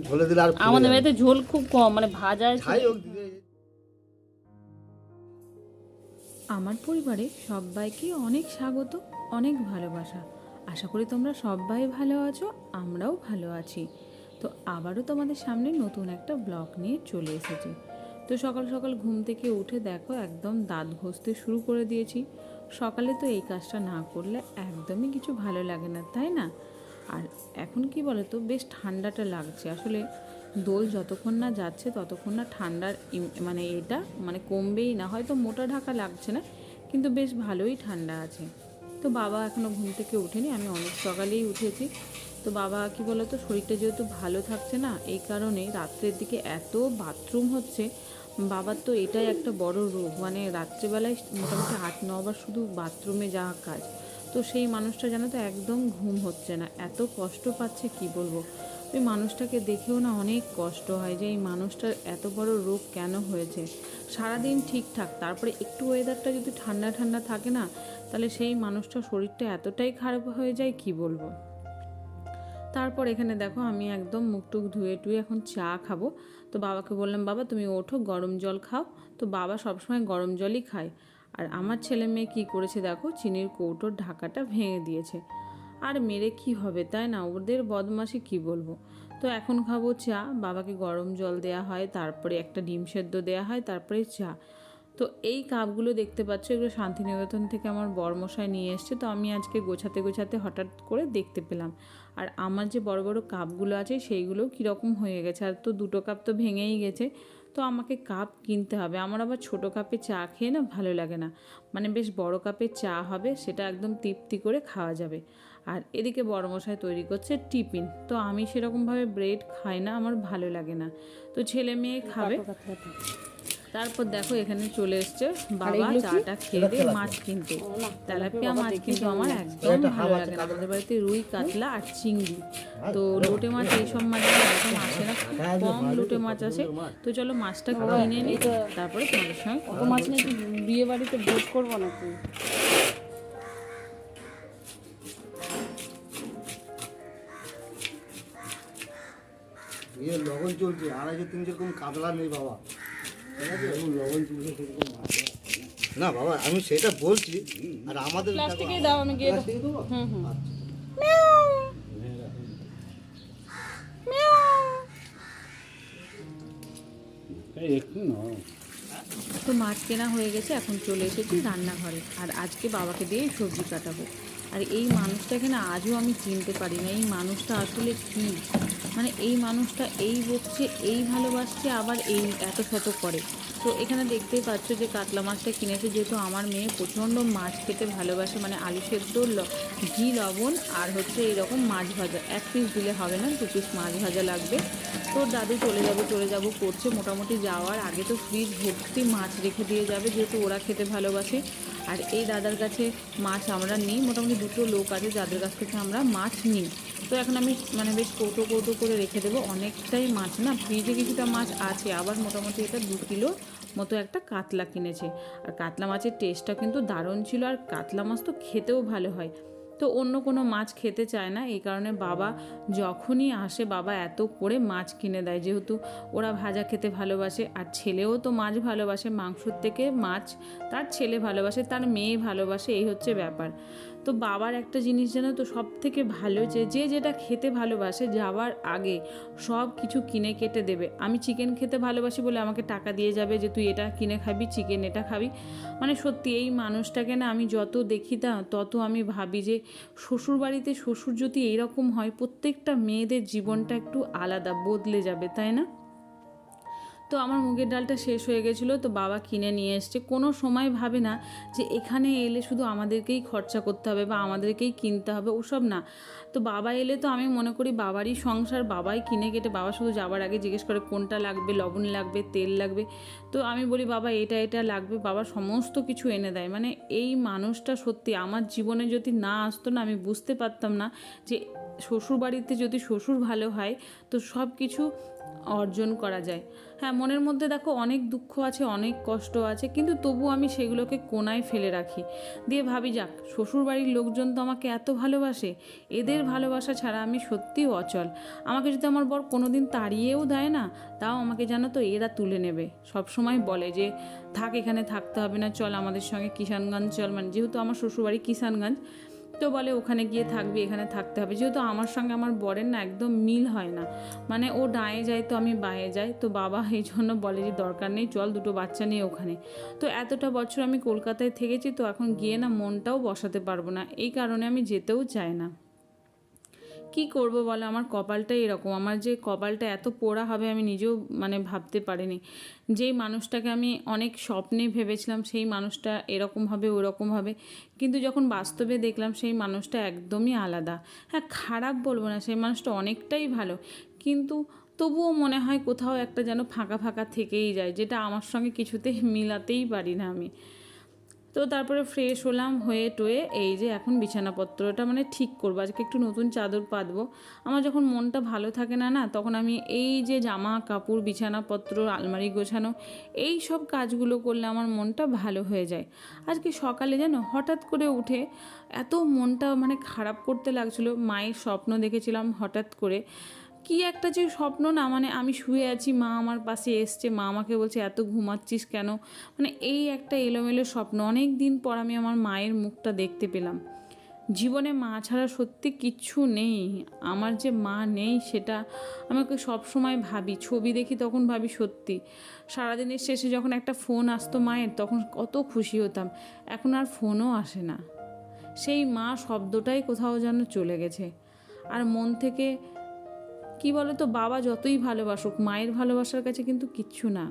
ঝোলে দিলে আর আমাদের বাড়িতে ঝোল খুব কম, মানে ভাজা। আমার পরিবারে সবাইকে অনেক স্বাগত, অনেক ভালোবাসা। আশা করি তোমরা সবাই ভালো আছো, আমরাও ভালো আছি। তো আবারও তোমাদের সামনে নতুন একটা ব্লগ নিয়ে চলে এসেছি। তো সকাল সকাল ঘুম থেকে উঠে দেখো একদম দাঁত ঘষতে শুরু করে দিয়েছি। সকালে তো এই কাজটা না করলে একদমই কিছু ভালো লাগে না, তাই না? আর এখন কি বলো তো, বেশ ঠান্ডাটা লাগছে আসলে। দোল যতক্ষণ না যাচ্ছে ততক্ষণ না ঠান্ডার মানে এটা মানে কমবেই না। হয়তো মোটা ঢাকা লাগছে না, কিন্তু বেশ ভালোই ঠান্ডা আছে। তো বাবা এখনও ঘুম থেকে ওঠেনি, আমি অনেক সকালেই উঠেছি। তো বাবা কি বলো তো, শরীরটা যেহেতু ভালো থাকছে না, এই কারণে রাত্রের দিকে এত বাথরুম হচ্ছে। বাবার তো এটাই একটা বড় রোগ, মানে রাত্রেবেলায় মোটামুটি 8-9 বার শুধু বাথরুমে যাওয়া কাজ। তো সেই মানুষটা জানো তো একদম ঘুম হচ্ছে না, এত কষ্ট পাচ্ছে কি বলবো। ওই মানুষটাকে দেখেও না অনেক কষ্ট হয় যে এই মানুষটার এত বড় রোগ কেন হয়েছে। সারাদিন ঠিকঠাক, তারপরে একটু ওয়েদারটা যদি ঠান্ডা ঠান্ডা থাকে না, তাহলে সেই মানুষটার শরীরটা এতটাই খারাপ হয়ে যায় কি বলবো। তারপর এখানে দেখো আমি একদম মুখ টুক ধুয়ে টুয়ে এখন চা খাবো। তো বাবাকে বললাম, বাবা তুমি ওঠো, গরম জল খাও। তো বাবা সবসময় গরম জলই খায়। আর আমার ছেলে মেয়ে কী করেছে দেখো, চিনির কৌটোর ঢাকাটা ভেঙে দিয়েছে। আর মেরে কি হবে, তাই না? ওদের বদমাশি কি বলবো। তো এখন খাবো চা, বাবাকে গরম জল দেয়া হয়, তারপরে একটা ডিম সেদ্ধ দেয়া হয়, তারপরে চা। তো এই কাপগুলো দেখতে পাচ্ছ, এগুলো শান্তিনিকেতন থেকে আমার বরমশাই নিয়ে এসছে। তো আমি আজকে গোছাতে গোছাতে হঠাৎ করে দেখতে পেলাম। আর আমার যে বড় বড় কাপগুলো আছে সেইগুলোও কীরকম হয়ে গেছে, আর তো 2টো কাপ তো ভেঙেই গেছে। তো আমাকে কাপ কিনতে হবে। আমার আবার ছোটো কাপে চা খেয়ে না ভালো লাগে না, মানে বেশ বড় কাপে চা হবে, সেটা একদম তৃপ্তি করে খাওয়া যাবে। আর এদিকে বড়মশাই তৈরি করছে টিফিন। তো আমি সেরকমভাবে ব্রেড খাই না, আমার ভালো লাগে না। তো ছেলে মেয়ে খাবে। তারপর দেখো এখানে চলে এসছে বাবা চাটা খেয়ে দিয়ে মাছ কিনতে। তেলাপিয়া মাছ কিন্তু আমার একদম ভালো লাগে না। আমাদের বাড়িতে রুই, কাতলা আর চিংড়ি। তো লোটে মাছ এইসব মাছ একদম আসে না, খুব কম লোটে মাছ আসে। তো চলো মাছটা কিনে নিই, তারপরে তোমাদের সঙ্গে অত মাছ নিয়ে কি বিয়ে বাড়িতে ভোজ করবো নাকি? লবণ চলছে 250-300 কোন কাতলা নেই বাবা, লবণ চলছে সেরকম মাছ না বাবা, আমি সেটা বলছি। আর আমাদের প্লাস্টিকে দাও, আমি গিয়ে হুম হুম। তো মাছ কেনা হয়ে গেছে, এখন চলে এসেছি রান্নাঘরে। আর আজকে বাবাকে দিয়ে সবজি কাটাবো। আর এই মানুষটাকে না আজও আমি চিনতে পারি না, এই মানুষটা আসলে কী। মানে এই মানুষটা এই বকছে, এই ভালোবাসছে, আবার এই এত শত করে। তো এখানে দেখতেই পাচ্ছ যে কাতলা মাছটা কিনেছে, যেহেতু আমার মেয়ে প্রচণ্ড মাছ খেতে ভালোবাসে, মানে আলু সেদ্ধ, ঘি, লবণ আর হচ্ছে এইরকম মাছ ভাজা। 1 পিস দিলে হবে না, 2 পিস মাছ ভাজা লাগবে। তো দাদু চলে যাব করছে। মোটামুটি যাওয়ার আগে তো ফ্রিজ ভর্তি মাছ রেখে দিয়ে যাবে, যেহেতু ওরা খেতে ভালোবাসে। আর এই দাদার কাছে মাছ আমরা নিই, মোটামুটি 2টো লোক আছে যাদের কাছ থেকে আমরা মাছ নিই। তো এখন আমি মানে বেশ কৌটো কৌটো করে রেখে দেবো, অনেকটাই মাছ না, ফ্রিজে কিছুটা মাছ আছে। আবার মোটামুটি এটা 2 কিলো মতো একটা কাতলা কিনেছে। আর কাতলা মাছের টেস্টটা কিন্তু দারুণ ছিল, আর কাতলা মাছ তো খেতেও ভালো হয়। তো অন্য কোনো মাছ খেতে চায় না, এই কারণে বাবা যখনই আসে বাবা এত করে মাছ কিনে দেয়, যেহেতু ওরা ভাজা খেতে ভালোবাসে। আর ছেলেও তো মাছ ভালোবাসে, মাংসর থেকে মাছ তার ছেলে ভালোবাসে, তার মেয়ে ভালোবাসে, এই হচ্ছে ব্যাপার। তো বাবার একটা জিনিস জানো তো সব থেকে ভালো, যে যেটা খেতে ভালোবাসে যাওয়ার আগে সব কিছু কিনে কেটে দেবে। আমি চিকেন খেতে ভালোবাসি বলে আমাকে টাকা দিয়ে যাবে যে তুই এটা কিনে খাবি, চিকেন এটা খাবি। মানে সত্যি এই মানুষটাকে না আমি যত দেখি না তত আমি ভাবি যে শ্বশুরবাড়িতে শ্বশুর যদি এইরকম হয়, প্রত্যেকটা মেয়েদের জীবনটা একটু আলাদা বদলে যাবে, তাই না? তো আমার মুগের ডালটা শেষ হয়ে গেছিলো, তো বাবা কিনে নিয়ে এসছে। কোনো সময় ভাবে না যে এখানে এলে শুধু আমাদেরকেই খরচা করতে হবে বা আমাদেরকেই কিনতে হবে, ওসব না। তো বাবা এলে তো আমি মনে করি বাবারই সংসার, বাবাই কিনে কেটে, বাবা শুধু যাওয়ার আগে জিজ্ঞেস করে কোনটা লাগবে, লবণ লাগবে, তেল লাগবে। তো আমি বলি বাবা এটা এটা লাগবে, বাবা সমস্ত কিছু এনে দেয়। মানে এই মানুষটা সত্যি আমার জীবনে যদি না আসতো না, আমি বুঝতে পারতাম না যে শ্বশুরবাড়িতে যদি শ্বশুর ভালো হয় তো সব কিছু অর্জন করা যায়। হ্যাঁ, মনের মধ্যে দেখো অনেক দুঃখ আছে, অনেক কষ্ট আছে, কিন্তু তবু আমি সেগুলোকে কোনায় ফেলে রাখি, দিয়ে ভাবি যাক শ্বশুরবাড়ির লোকজন তো আমাকে এত ভালোবাসে, এদের ভালোবাসা ছাড়া আমি সত্যিই অচল। আমাকে যদি আমার বর কোনো দিন তাড়িয়েও দেয় না, তাও আমাকে জানো তো এরা তুলে নেবে। সব সময় বলে যে থাক, এখানে থাকতে হবে না, চল আমাদের সঙ্গে কিষানগঞ্জ চল, মানে যেহেতু আমার শ্বশুরবাড়ি কিষানগঞ্জ, তো বলে ওখানে গিয়ে থাকবি, এখানে থাকতে হবে। যেহেতু আমার সঙ্গে আমার বরের না একদম মিল হয় না, মানে ও ডায়ে যায় তো আমি বায়ে যাই, তো বাবা এই জন্য বলে যে দরকার নেই, চল দুটো বাচ্চা নিয়ে ওখানে। তো এতটা বছর আমি কলকাতায় থেকেছি, তো এখন গিয়ে না মনটাও বসাতে পারবো না, এই কারণে আমি যেতেও চাই না। কি করব বলো, আমার কপালটাই এরকম। আমার যে কপালটা এত পোড়া হবে আমি নিজেও মানে ভাবতে পারিনি। যেই মানুষটাকে আমি অনেক স্বপ্নে ভেবেছিলাম সেই মানুষটা এরকম হবে ওরকম হবে, কিন্তু যখন বাস্তবে দেখলাম সেই মানুষটা একদমই আলাদা। হ্যাঁ, খারাপ বলবো না, সেই মানুষটা অনেকটাই ভালো, কিন্তু তবুও মনে হয় কোথাও একটা যেন ফাঁকা ফাঁকা থেকেই যায়, যেটা আমার সঙ্গে কিছুতেই মিলাতেই পারি না আমি। তো তারপরে ফ্রেশ হলাম, হয়ে টয়ে এই যে এখন বিছানাপত্রটা মানে ঠিক করবো, আজকে একটু নতুন চাদর পাতবো। আমার যখন মনটা ভালো থাকে না, তখন আমি এই যে জামা কাপড়, বিছানাপত্র, আলমারি গোছানো, এই সব কাজগুলো করলে আমার মনটা ভালো হয়ে যায়। আজকে সকালে যেন হঠাৎ করে উঠে এত মনটা মানে খারাপ করতে লাগছিলো, মায়ের স্বপ্ন দেখেছিলাম হঠাৎ করে। কি একটা যে স্বপ্ন না, মানে আমি শুয়ে আছি, মা আমার পাশে এসছে, মা আমাকে বলছে এত ঘুমাচ্ছিস কেন, মানে এই একটা এলোমেলো স্বপ্ন। অনেক দিন পর আমি আমার মায়ের মুখটা দেখতে পেলাম। জীবনে মা ছাড়া সত্যি কিচ্ছু নেই, আমার যে মা নেই সেটা আমাকে সব সময় ভাবি, ছবি দেখি তখন ভাবি সত্যি। সারাদিনের শেষে যখন একটা ফোন আসতো মায়ের, তখন কত খুশি হতাম। এখন আর ফোনও আসে না, সেই মা শব্দটাই কোথাও যেন চলে গেছে। আর মন থেকে কি বলো তো, বাবা যতই ভালোবাসুক, মায়ের ভালোবাসার কাছে কিন্তু কিচ্ছু না।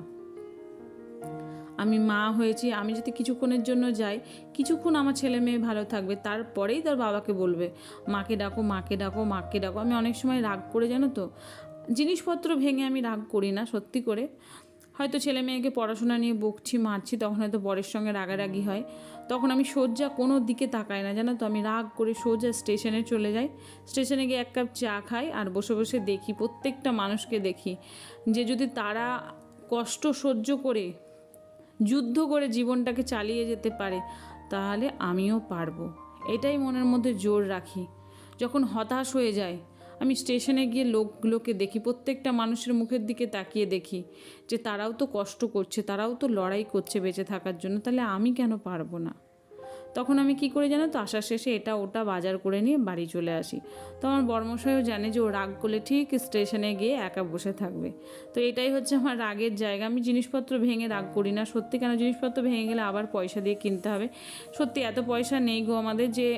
আমি মা হয়েছি, আমি যদি কিছুক্ষণের জন্য যাই, কিছুক্ষণ আমার ছেলে মেয়ে ভালো থাকবে, তারপরেই তার বাবাকে বলবে মাকে ডাকো, মাকে ডাকো, মাকে ডাকো। আমি অনেক সময় রাগ করে, জানো তো, জিনিসপত্র ভেঙে আমি রাগ করি না সত্যি করে। হয়তো ছেলে মেয়েকে পড়াশোনা নিয়ে বকছি, মারছি, তখন হয়তো বরের সঙ্গে রাগারাগি হয়, তখন আমি সোজা কোনো দিকে তাকাই না, জানো তো, আমি রাগ করে সোজা স্টেশনে চলে যাই। স্টেশনে গিয়ে এক কাপ চা খাই আর বসে বসে দেখি, প্রত্যেকটা মানুষকে দেখি যে যদি তারা কষ্ট সহ্য করে, যুদ্ধ করে জীবনটাকে চালিয়ে যেতে পারে, তাহলে আমিও পারবো। এটাই মনের মধ্যে জোর রাখি। যখন হতাশ হয়ে যায়, আমি স্টেশনে গিয়ে লোকগুলোকে দেখি, প্রত্যেকটা মানুষের মুখের দিকে তাকিয়ে দেখি যে তারাও তো কষ্ট করছে, তারাও তো লড়াই করছে বেঁচে থাকার জন্য, তাহলে আমি কেন পারবো না। তখন আমি কি করে জানো তো, আসার শেষে এটা ওটা বাজার করে নিয়ে বাড়ি চলে আসি। তো আমার বর্মশাইও জানে যে ও রাগ করলে ঠিক স্টেশনে গিয়ে একা বসে থাকবে। তো এটাই হচ্ছে আমার রাগের জায়গা। আমি জিনিসপত্র ভেঙে রাগ করি না সত্যি, কেন জিনিসপত্র ভেঙে গেলে আবার পয়সা দিয়ে কিনতে হবে। সত্যি এত পয়সা নেই গো আমাদের যে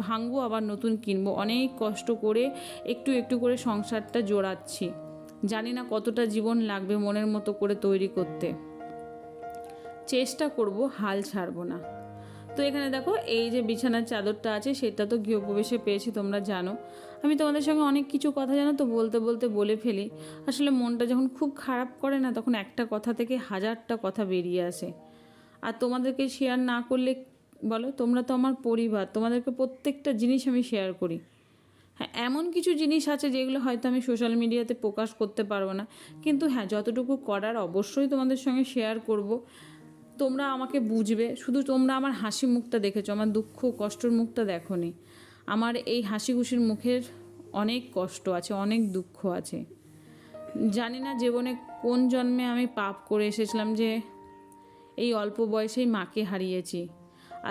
ভাঙবো আবার নতুন কিনবো। অনেক কষ্ট করে একটু একটু করে সংসারটা জোড়াচ্ছি, জানি না কতটা জীবন লাগবে মনের মতো করে তৈরি করতে। চেষ্টা করব, হাল ছাড়বো না। তো এখানে দেখো এই যে বিছানার চাদরটা আছে, সেটা তো গৃহপ্রবেশে পেয়েছি, তোমরা জানো। আমি তোমাদের সঙ্গে অনেক কিছু কথা জানো তো বলতে বলতে বলে ফেলি। আসলে মনটা যখন খুব খারাপ করে না, তখন একটা কথা থেকে হাজারটা কথা বেরিয়ে আসে। আর তোমাদেরকে শেয়ার না করলে বলো, তোমরা তো আমার পরিবার, তোমাদেরকে প্রত্যেকটা জিনিস আমি শেয়ার করি। হ্যাঁ, এমন কিছু জিনিস আছে যেগুলো হয়তো আমি সোশ্যাল মিডিয়াতে প্রকাশ করতে পারবো না, কিন্তু হ্যাঁ যতটুকু করার অবশ্যই তোমাদের সঙ্গে শেয়ার করব। তোমরা আমাকে বুঝবে, শুধু তোমরা আমার হাসি মুখটা দেখেছো, আমার দুঃখ কষ্টর মুখটা দেখোনি। আমার এই হাসি খুশির মুখের অনেক কষ্ট আছে, অনেক দুঃখ আছে। জানি না জীবনে কোন জন্মে আমি পাপ করে এসেছিলাম যে এই অল্প বয়সেই মাকে হারিয়েছি।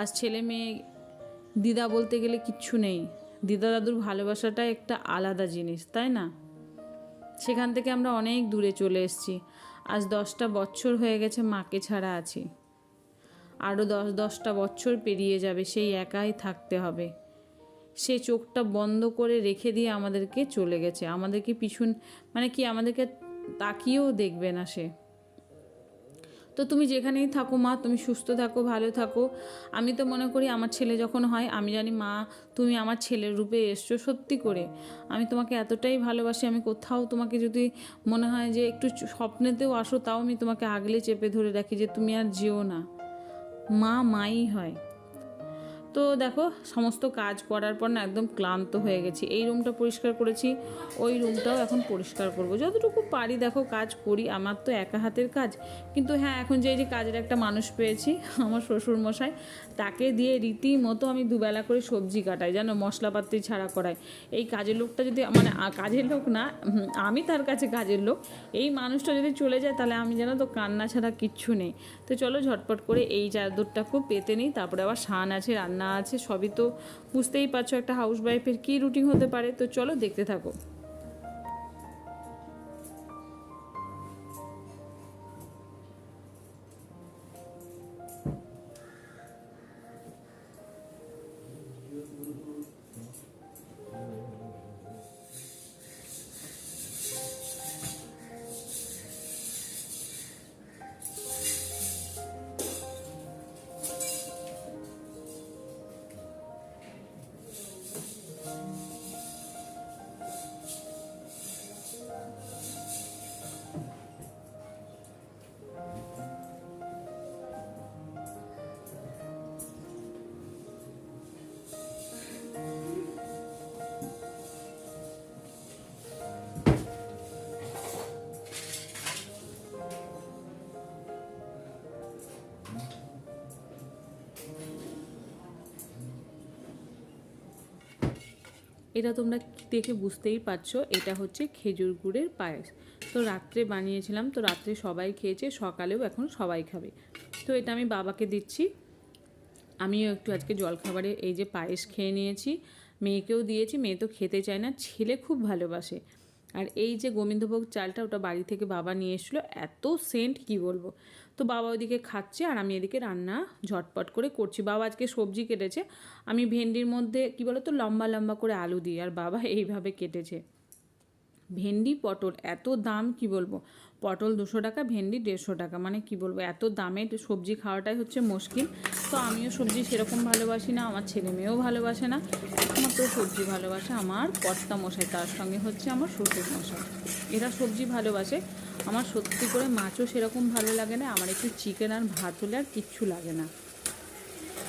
আজ ছেলে মেয়ে, দিদা বলতে গেলে কিচ্ছু নেই। দিদা দাদুর ভালোবাসাটা একটা আলাদা জিনিস, তাই না? সেখান থেকে আমরা অনেক দূরে চলে এসেছি। আজ 10টা বছর হয়ে গেছে মাকে ছাড়া আছি, আরও 10টা বছর পেরিয়ে যাবে, সেই একাই থাকতে হবে। সে চোখটা বন্ধ করে রেখে দিয়ে আমাদেরকে চলে গেছে, আমাদেরকে পিছন মানে কি আমাদেরকে তাকিয়েও দেখবে না সে। তো তুমি যেখানেই থাকো মা, তুমি সুস্থ থাকো, ভালো থাকো। আমি তো মনে করি আমার ছেলে যখন হয়, আমি জানি মা তুমি আমার ছেলের রূপে এসছো, সত্যি করে আমি তোমাকে এতটাই ভালোবাসি। আমি কোথাও তোমাকে যদি মনে হয় যে একটু স্বপ্নেতেও আসো, তাও আমি তোমাকে আগলে চেপে ধরে রাখি যে তুমি আর যেও না। মা মাই হয়। তো দেখো সমস্ত কাজ করার পর না একদম ক্লান্ত হয়ে গেছি। এই রুমটা পরিষ্কার করেছি, ওই রুমটাও এখন পরিষ্কার করব, যতটুকু পারি দেখো কাজ করি। আমার তো একা হাতের কাজ, কিন্তু হ্যাঁ এখন যে কাজের একটা মানুষ পেয়েছি আমার শ্বশুরমশাই, তাকে দিয়ে রীতিমতো আমি দুবেলা করে সবজি কাটাই, জানো, মশলাপাতি ছাড়া করাই। এই কাজের লোকটা যদি মানে কাজের লোক না, আমি তার কাছে কাজের লোক, এই মানুষটা যদি চলে যায় তাহলে আমি জানো তো কান্না ছাড়া কিচ্ছু নেই। তো চলো ঝটপট করে এই চাদরটা খুব পেতে নিই, তারপরে আবার সান আছে, রান্না আছে, সবই তো বুঝতেই পারছো একটা হাউস ওয়াইফের কী রুটিন হতে পারে। তো চলো দেখতে থাকো। এটা তোমরা দেখে বুঝতেই পারছো, এটা হচ্ছে খেজুর গুড়ের পায়েস। তো রাত্রে বানিয়েছিলাম, তো রাত্রে সবাই খেয়েছে, সকালেও এখন সবাই খাবে। তো এটা আমি বাবাকে দিচ্ছি, আমিও একটু আজকে জলখাবারে এই যে পায়েস খেয়ে নিয়েছি, মেয়েকেও দিয়েছি। মেয়ে তো খেতে চায় না, ছেলে খুব ভালোবাসে। আর এই যে গোবিন্দভোগ চালটা, ওটা বাড়ি থেকে বাবা নিয়ে এসেছিলো, এত সেন্ট কি বলবো। তো বাবা ওইদিকে খাচ্ছে আর আমি এদিকে রান্না ঝটপট করে করছি। বাবা আজকে সবজি কেটেছে, আমি ভেন্ডির মধ্যে কি বলো তো লম্বা লম্বা করে আলু দিই, আর বাবা এইভাবে কেটেছে। ভেন্ডি পটল এত দাম কি বলবো, পটল 200 টাকা, ভেন্ডি 150 টাকা, মানে কি বলবো এত দামে সবজি খাওয়াটাই হচ্ছে মুশকিল। তো আমিও সবজি সেরকম ভালোবাসি না, আমার ছেলে মেয়েও ভালোবাসে না, একমাত্র সবজি ভালোবাসে আমার কর্তা মশাই, তার সঙ্গে হচ্ছে আমার শ্বশুর মশাই, এরা সবজি ভালোবাসে। আমার সত্যি করে মাছও সেরকম ভালো লাগে না, আমার একটু চিকেন আর ভাত হলে আর কিচ্ছু লাগে না।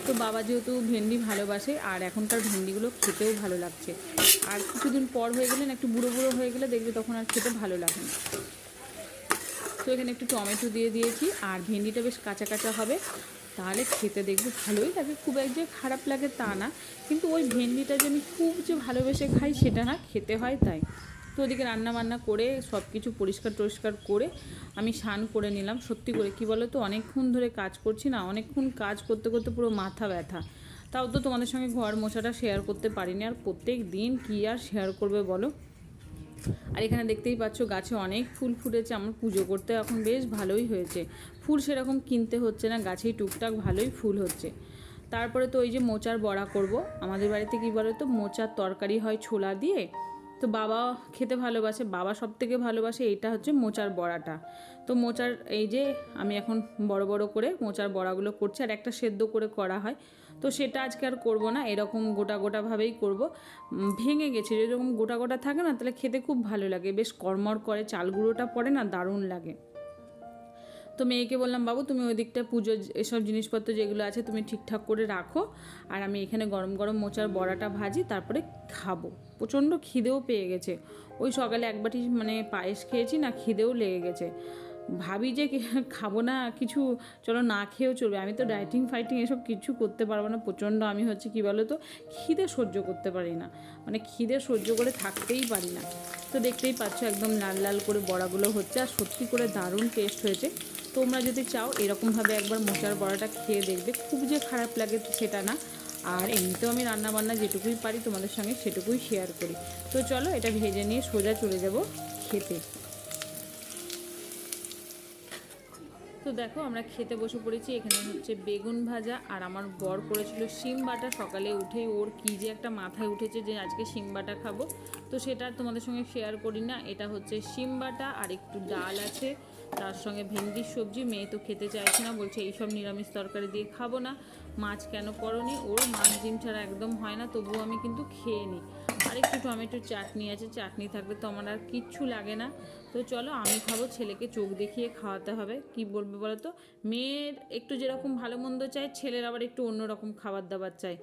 তো বাবা যেহেতু ভেন্ডি ভালোবাসে, আর এখনকার ভেন্ডিগুলো খেতেও ভালো লাগছে, আর কিছুদিন পর হয়ে গেলে না, একটু বুড়ো বুড়ো হয়ে গেলে দেখবে তখন আর খেতে ভালো লাগে না। তো এখানে একটু টমেটো দিয়ে দিয়েছি, আর ভেন্ডিটা বেশ কাঁচা কাঁচা হবে, তাহলে খেতে দেখবে ভালোই লাগে, খুব এক যে খারাপ লাগে তা না, কিন্তু ওই ভেন্ডিটা যে আমি খুব যে ভালোবেসে খাই সেটা না, খেতে হয় তাই। তো ওদিকে রান্না বান্না করে সব কিছু পরিষ্কার টরিষ্কার করে আমি স্নান করে নিলাম। সত্যি করে কি বলো তো, অনেকক্ষণ ধরে কাজ করছি না, অনেকক্ষণ কাজ করতে করতে পুরো মাথা ব্যথা। তাও তো তোমাদের সঙ্গে ঘর মোছাটা শেয়ার করতে পারিনি, আর প্রত্যেক দিন কী আর শেয়ার করবে বলো। আর এখানে দেখতেই পাচ্ছ গাছে অনেক ফুল ফুটেছে, আমার পুজো করতে এখন বেশ ভালোই হয়েছে, ফুল সেরকম কিনতে হচ্ছে না, গাছেই টুকটাক ভালোই ফুল হচ্ছে। তারপরে তো ওই যে মোচার বড়া করব, আমাদের বাড়িতে কী বলো তো মোচার তরকারি হয় ছোলা দিয়ে, তো বাবা খেতে ভালোবাসে, বাবা সব থেকে ভালোবাসে এটা হচ্ছে মোচার বড়াটা। তো মোচার এই যে আমি এখন বড় বড় করে মোচার বড়াগুলো করছি, আর একটা সেদ্ধ করে করা হয়, তো সেটা আজকে আর করবো না, এরকম গোটা গোটাভাবেই করব। ভেঙে গেছে, যেরকম গোটা গোটা থাকে না, তাহলে খেতে খুব ভালো লাগে, বেশ কড়মড় করে, চাল গুঁড়োটা পড়ে না, দারুণ লাগে। তো মেয়েকে বললাম, বাবু তুমি ওই দিকটা পুজোর এসব জিনিসপত্র যেগুলো আছে তুমি ঠিকঠাক করে রাখো, আর আমি এখানে গরম গরম মোচার বড়াটা ভাজি, তারপরে খাবো। প্রচণ্ড খিদেও পেয়ে গেছে, ওই সকালে এক বাটি মানে পায়েস খেয়েছি না, খিদেও লেগে গেছে। ভাবি যে খাবো না কিছু, চলো না খেয়েও চলবে, আমি তো ডায়েটিং ফাইটিং এসব কিছু করতে পারবো না, প্রচণ্ড আমি হচ্ছে কী বলো তো খিদে সহ্য করতে পারি না, মানে খিদে সহ্য করে থাকতেই পারি না। তো দেখতেই পাচ্ছ একদম লাল লাল করে বড়াগুলো হচ্ছে, আর সত্যি করে দারুণ টেস্ট হয়েছে। তোমরা যদি চাও এরকমভাবে একবার মোচার বড়াটা খেয়ে দেখবে, খুব যে খারাপ লাগে সেটা না। আর এমনিতেও আমি রান্নাবান্না যেটুকুই পারি তোমাদের সঙ্গে সেটুকুই শেয়ার করি। তো চলো এটা ভেজে নিয়ে সোজা চলে যাব খেতে। তো দেখো আমরা খেতে বসে পড়েছি, এখানে হচ্ছে বেগুন ভাজা, আর আমার বর করেছিল শিম বাটা, সকালে উঠেই ওর কী যে একটা মাথায় উঠেছে যে আজকে শিম বাটা খাবো, তো সেটা তোমাদের সঙ্গে শেয়ার করি না। এটা হচ্ছে শিম বাটা, আর একটু ডাল আছে, তার সঙ্গে ভেন্ডির সবজি। মেয়ে তো খেতে চাইছে না, বলছে এইসব নিরামিষ তরকারি দিয়ে খাবো না, মাছ কেন করনি, ওর মাছ ডিম ছাড়া একদম হয় না, তবুও আমি কিন্তু খেয়ে নিই। আর একটু টমেটোর চাটনি আছে, চাটনি থাকলে তো আমার আর কিচ্ছু লাগে না। তো চলো আমি খাবো, ছেলেকে চোখ দেখিয়ে খাওয়াতে হবে। কি বলবে বলো তো, মেয়ের একটু যেরকম ভালো মন্দ চাই, ছেলের আবার একটু অন্যরকম খাবার দাবার চাই।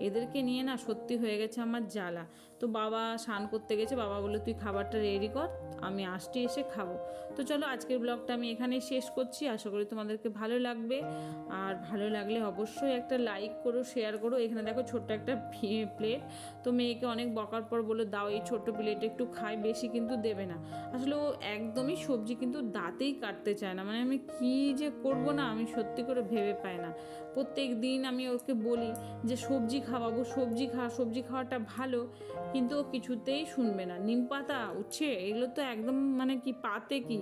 এদেরকে নিয়ে না সত্যি হয়ে গেছে আমার জ্বালা। তো বাবা স্নান করতে গেছে, বাবা বললো তুই খাবারটা রেডি কর, আমি আসছি এসে খাবো। তো চলো আজকের ব্লগটা আমি এখানেই শেষ করছি। আশা করি তোমাদেরকে ভালো লাগবে, আর ভালো লাগলে অবশ্যই একটা লাইক করো, শেয়ার করো। এখানে দেখো ছোট্ট একটা প্লেট, তো মেয়েকে অনেক বকার পর বলে দাও এই ছোট্ট প্লেটে একটু খাই, বেশি কিন্তু দেবে না। আসলে ও একদমই সবজি কিন্তু দাঁতেই কাটতে চায় না, মানে আমি কি যে করব না, আমি সত্যি করে ভেবে পাই না। প্রত্যেক দিন আমি ওকে বলি যে সবজি খাওয়াবো, সবজি সবজি খাওয়াটা ভালো, কিন্তু ও কিছুতেই শুনবে না। নিম পাতা উচ্ছে এগুলো তো একদম মানে কি পাতে কি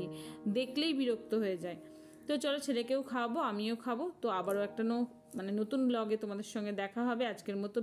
দেখলেই বিরক্ত হয়ে যায়। তো চলো ছেলেকেও খাওয়াবো, আমিও খাবো। তো আবারও একটা মানে নতুন ব্লগে তোমাদের সঙ্গে দেখা হবে। আজকের মতো